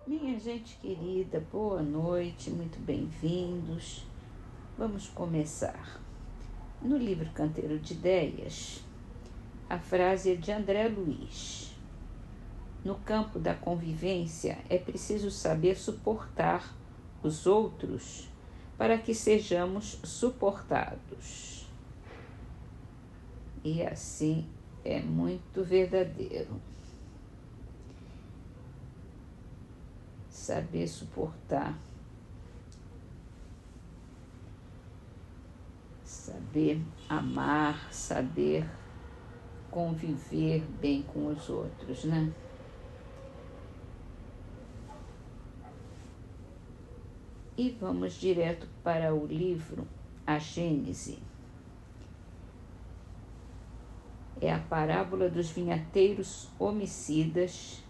Minha gente querida, boa noite, muito bem-vindos. Vamos começar. No livro Canteiro de Ideias, a frase é de André Luiz. No campo da convivência, é preciso saber suportar os outros para que sejamos suportados. E assim é muito verdadeiro. Saber suportar, saber amar, saber conviver bem com os outros, né? E vamos direto para o livro A Gênese. É a parábola dos vinhateiros homicidas,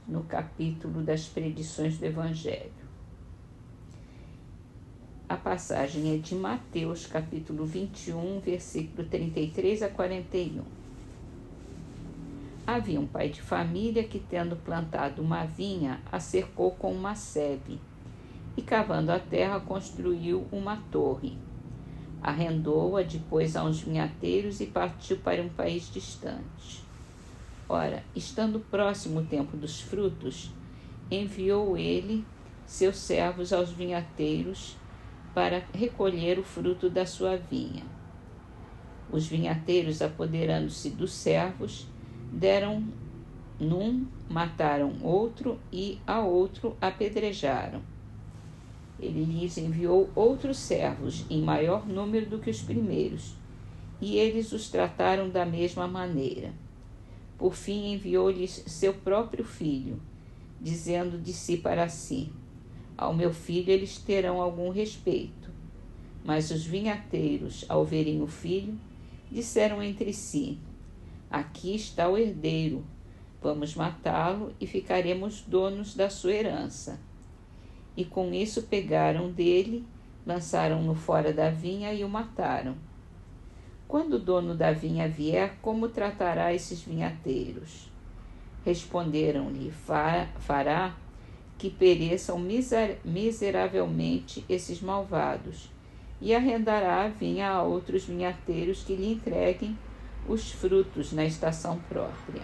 no capítulo das predições do Evangelho. A passagem é de Mateus, capítulo 21, versículo 33 a 41. Havia um pai de família que, tendo plantado uma vinha, a cercou com uma sebe e, cavando a terra, construiu uma torre. Arrendou-a depois a uns vinhateiros e partiu para um país distante. Ora, estando próximo o tempo dos frutos, enviou ele seus servos aos vinhateiros para recolher o fruto da sua vinha. Os vinhateiros, apoderando-se dos servos, deram num, mataram outro e a outro apedrejaram. Ele lhes enviou outros servos, em maior número do que os primeiros, e eles os trataram da mesma maneira. Por fim, enviou-lhes seu próprio filho, dizendo de si para si: ao meu filho eles terão algum respeito. Mas os vinhateiros, ao verem o filho, disseram entre si: aqui está o herdeiro, vamos matá-lo e ficaremos donos da sua herança. E com isso pegaram dele, lançaram-no fora da vinha e o mataram. Quando o dono da vinha vier, como tratará esses vinhateiros? Responderam-lhe: fará que pereçam miseravelmente esses malvados, e arrendará a vinha a outros vinhateiros que lhe entreguem os frutos na estação própria.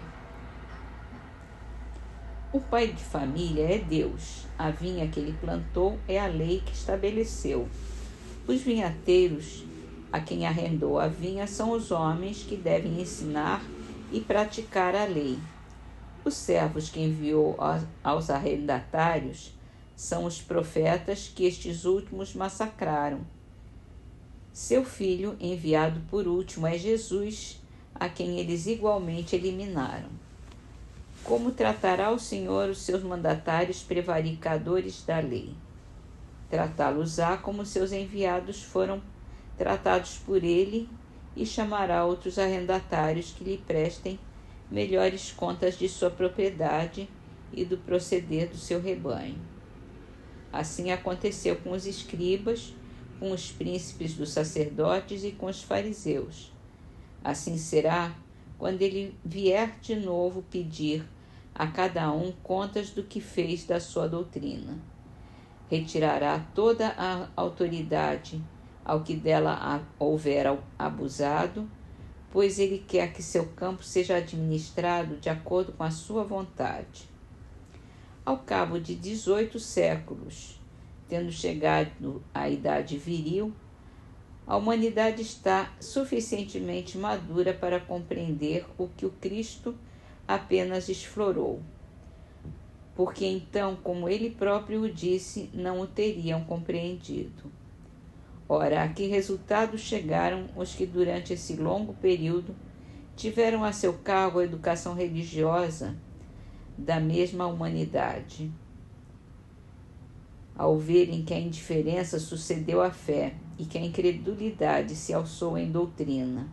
O pai de família é Deus, a vinha que ele plantou é a lei que estabeleceu. Os vinhateiros a quem arrendou a vinha são os homens que devem ensinar e praticar a lei. Os servos que enviou aos arrendatários são os profetas que estes últimos massacraram. Seu filho, enviado por último, é Jesus, a quem eles igualmente eliminaram. Como tratará o Senhor os seus mandatários prevaricadores da lei? Tratá-los-á como seus enviados foram tratados por ele, e chamará outros arrendatários que lhe prestem melhores contas de sua propriedade e do proceder do seu rebanho. Assim aconteceu com os escribas, com os príncipes dos sacerdotes e com os fariseus. Assim será quando ele vier de novo pedir a cada um contas do que fez da sua doutrina. Retirará toda a autoridade ao que dela houver abusado, pois ele quer que seu campo seja administrado de acordo com a sua vontade. Ao cabo de 18 séculos, tendo chegado à idade viril, a humanidade está suficientemente madura para compreender o que o Cristo apenas explorou, porque então, como ele próprio o disse, não o teriam compreendido. Ora, a que resultado chegaram os que durante esse longo período tiveram a seu cargo a educação religiosa da mesma humanidade? Ao verem que a indiferença sucedeu à fé e que a incredulidade se alçou em doutrina.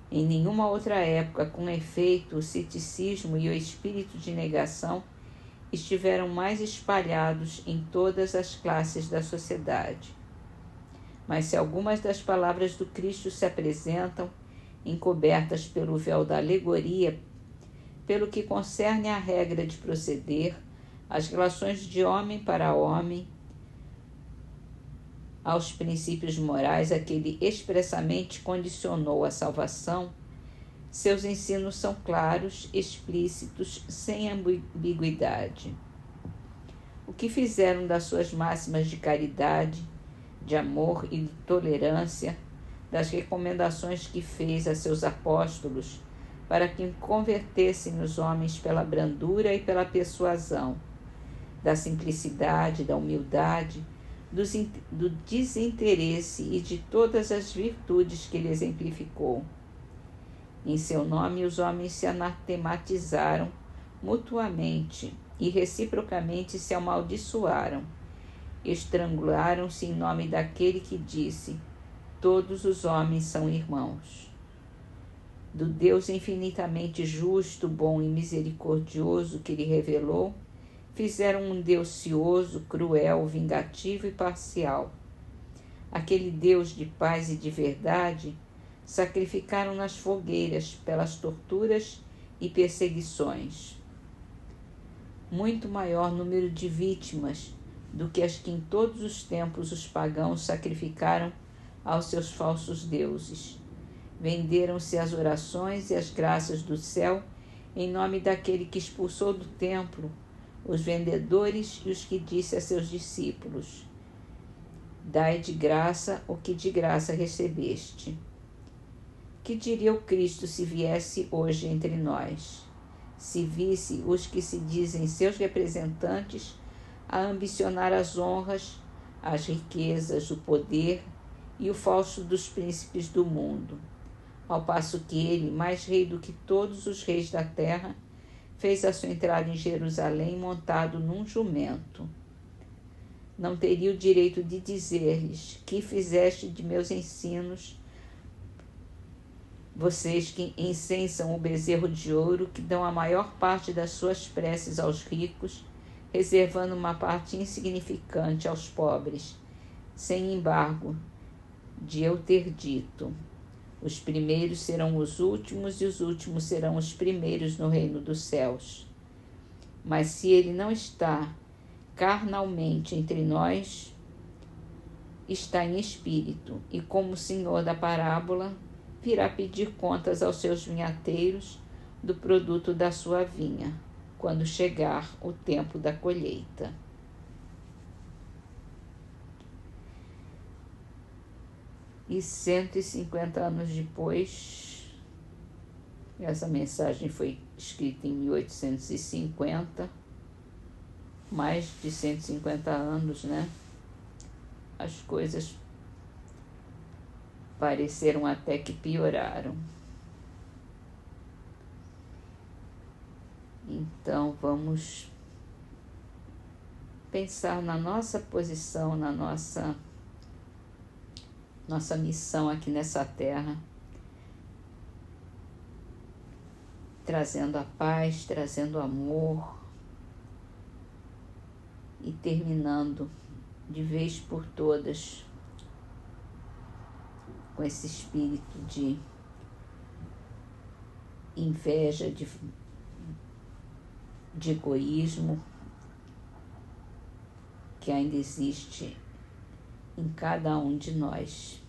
Em nenhuma outra época, com efeito, o ceticismo e o espírito de negação estiveram mais espalhados em todas as classes da sociedade. Mas se algumas das palavras do Cristo se apresentam, encobertas pelo véu da alegoria, pelo que concerne à regra de proceder, As relações de homem para homem, aos princípios morais a que ele expressamente condicionou a salvação, seus ensinos são claros, explícitos, sem ambiguidade. O que fizeram das suas máximas de caridade, de amor e de tolerância, das recomendações que fez a seus apóstolos para que convertessem os homens pela brandura e pela persuasão, da simplicidade, da humildade, do desinteresse e de todas as virtudes que ele exemplificou. Em seu nome, os homens se anatematizaram mutuamente e reciprocamente se amaldiçoaram. Estrangularam-se em nome daquele que disse: todos os homens são irmãos. Do Deus infinitamente justo, bom e misericordioso que ele revelou, fizeram um Deus cioso, cruel, vingativo e parcial. Aquele Deus de paz e de verdade sacrificaram nas fogueiras pelas torturas e perseguições. Muito maior número de vítimas do que as que em todos os tempos os pagãos sacrificaram aos seus falsos deuses. Venderam-se as orações e as graças do céu em nome daquele que expulsou do templo os vendedores e os que disse a seus discípulos: dai de graça o que de graça recebeste. Que diria o Cristo se viesse hoje entre nós? Se visse os que se dizem seus representantes a ambicionar as honras, as riquezas, o poder e o falso dos príncipes do mundo, ao passo que ele, mais rei do que todos os reis da terra, fez a sua entrada em Jerusalém montado num jumento. Não teria o direito de dizer-lhes: que fizeste de meus ensinos, vocês que incensam o bezerro de ouro, que dão a maior parte das suas preces aos ricos, reservando uma parte insignificante aos pobres, sem embargo de eu ter dito: os primeiros serão os últimos e os últimos serão os primeiros no reino dos céus. Mas se ele não está carnalmente entre nós, está em espírito, e como senhor da parábola, virá pedir contas aos seus vinhateiros do produto da sua vinha, quando chegar o tempo da colheita. E 150 anos depois, essa mensagem foi escrita em 1850, mais de 150 anos, né? As coisas pareceram até que pioraram. Então vamos pensar na nossa posição, na nossa missão aqui nessa terra, trazendo a paz, trazendo amor e terminando de vez por todas com esse espírito de inveja, de egoísmo que ainda existe em cada um de nós.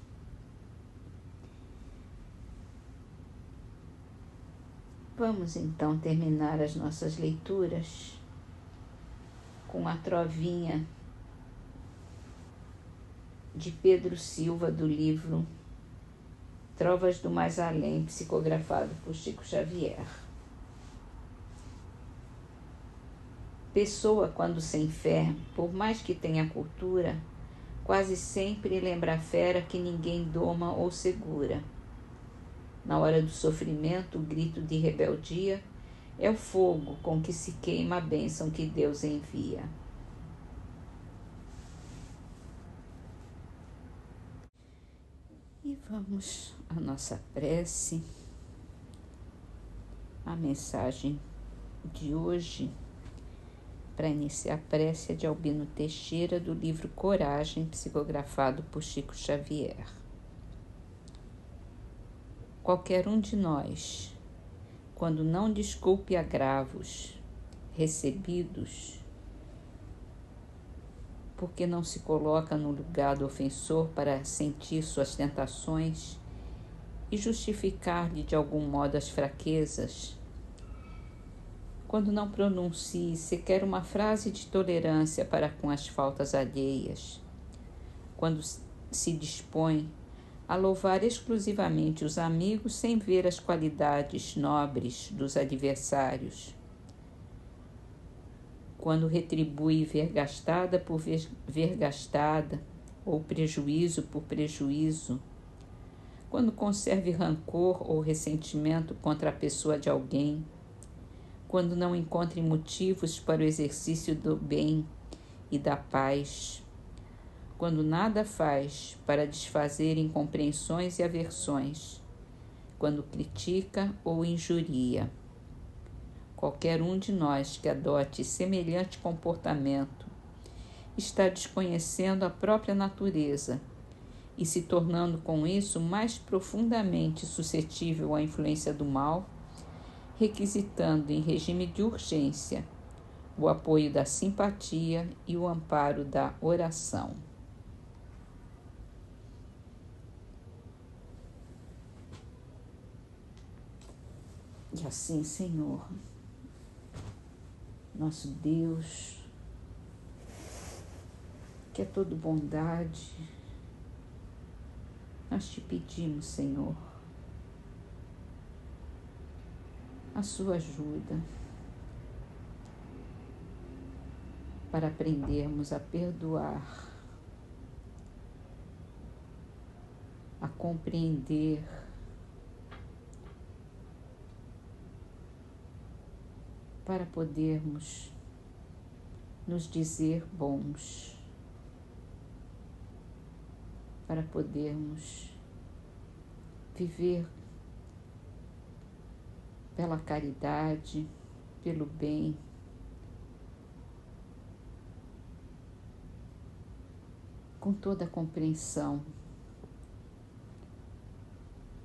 Vamos então terminar as nossas leituras com a trovinha de Pedro Silva, do livro Trovas do Mais Além, psicografado por Chico Xavier. Pessoa, quando sem fé, por mais que tenha cultura, quase sempre lembra a fera que ninguém doma ou segura. Na hora do sofrimento, o grito de rebeldia é o fogo com que se queima a bênção que Deus envia. E vamos à nossa prece. A mensagem de hoje, para iniciar a prece, é de Albino Teixeira, do livro Coragem, psicografado por Chico Xavier. Qualquer um de nós, quando não desculpe agravos recebidos, porque não se coloca no lugar do ofensor para sentir suas tentações e justificar-lhe de algum modo as fraquezas, quando não pronuncie sequer uma frase de tolerância para com as faltas alheias, quando se dispõe a louvar exclusivamente os amigos sem ver as qualidades nobres dos adversários, quando retribui vergastada por vergastada ou prejuízo por prejuízo, quando conserve rancor ou ressentimento contra a pessoa de alguém, quando não encontre motivos para o exercício do bem e da paz, quando nada faz para desfazer incompreensões e aversões, quando critica ou injuria. Qualquer um de nós que adote semelhante comportamento está desconhecendo a própria natureza e se tornando com isso mais profundamente suscetível à influência do mal, requisitando em regime de urgência o apoio da simpatia e o amparo da oração. E assim, Senhor, nosso Deus, que é todo bondade, nós te pedimos, Senhor, a sua ajuda para aprendermos a perdoar, a compreender, para podermos nos dizer bons, para podermos viver pela caridade, pelo bem, com toda a compreensão,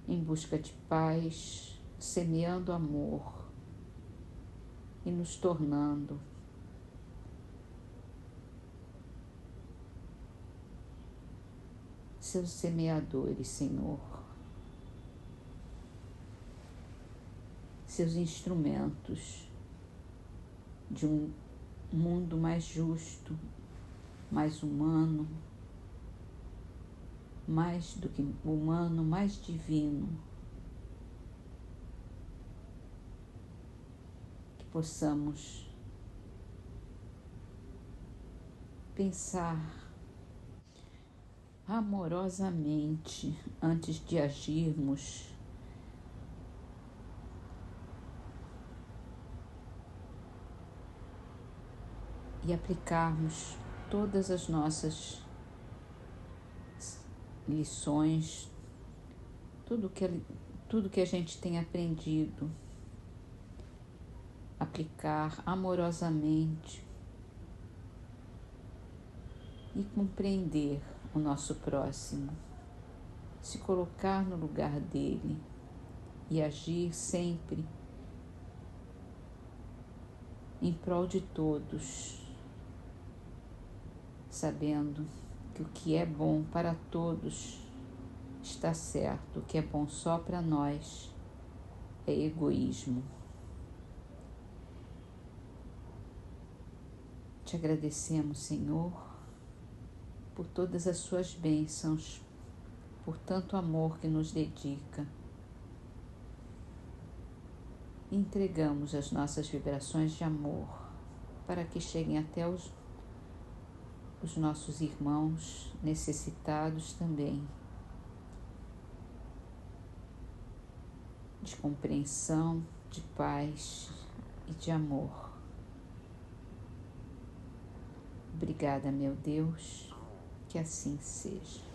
em busca de paz, semeando amor e nos tornando seus semeadores, Senhor, seus instrumentos de um mundo mais justo, mais humano, mais do que humano, mais divino, que possamos pensar amorosamente antes de agirmos, e aplicarmos todas as nossas lições, tudo que a gente tem aprendido, aplicar amorosamente e compreender o nosso próximo, se colocar no lugar dele e agir sempre em prol de todos, sabendo que o que é bom para todos está certo, o que é bom só para nós é egoísmo. Te agradecemos, Senhor, por todas as suas bênçãos, por tanto amor que nos dedica. E entregamos as nossas vibrações de amor para que cheguem até os nossos irmãos necessitados também de compreensão, de paz e de amor. Obrigada, meu Deus, que assim seja.